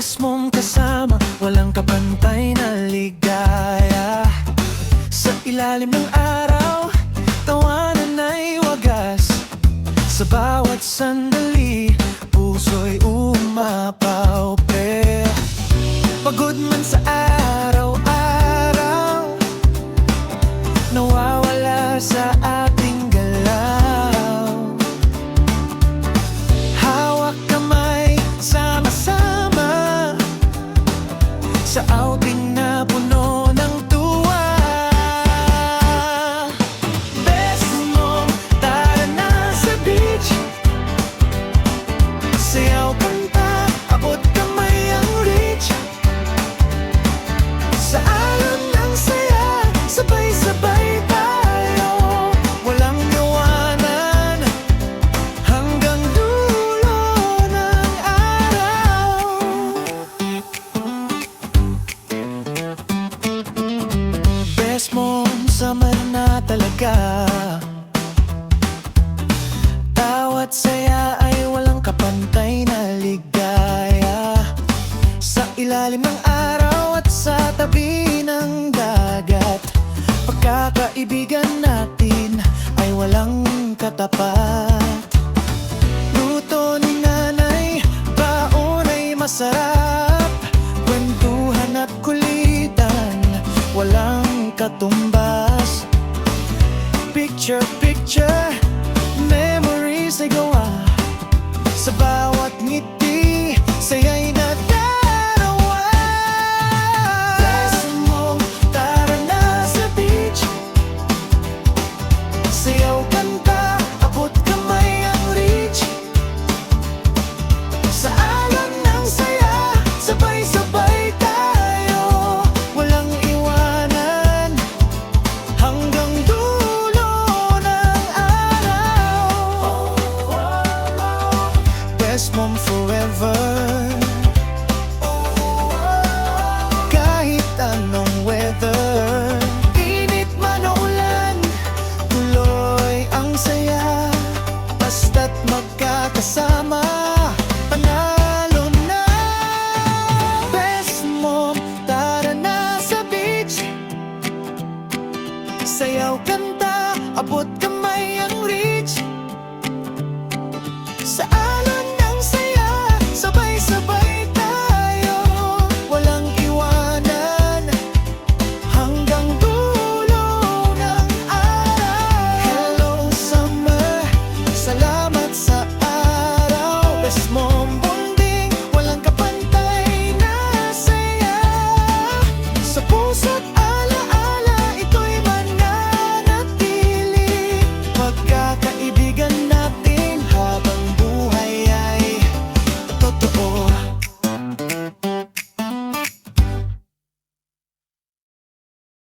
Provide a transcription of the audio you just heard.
Best mong kasama, walang kapantay na ligaya. Sa ilalim ng araw, tawanan ay wagas. Sa bawat sandali, puso'y umapaw. Pero pagod man sa araw-araw, nawawala sa ating galaw. Hawak kamay, sama-sama sa outing na puno ng tuwa. Best mo, tara na sa beach. Sayaw, kanta, abot kamay ang reach. Sa alon ng saya, sabay-sabay tayo. Walang iwanan hanggang dulo ng araw. Best mo, sama na talaga. Bawat saya ay walang kapantay na ligaya. Sa ilalim ng araw at sa tabi ng dagat, pagkakaibigan natin ay walang katapat. Luto ni nanay, baon ay masarap. Kwentuhan at kulitan, walang katumbas. Picture, picture, memories ay gawa. Sa bawat ngiti, saya'y nadarawa. Best mo, tara na sa beach. Sayaw, kanta, abot kamay ang reach. Sa alon ng saya, sabay-sabay tayo. Walang iwanan hanggang dulo ng araw. Best mom forever.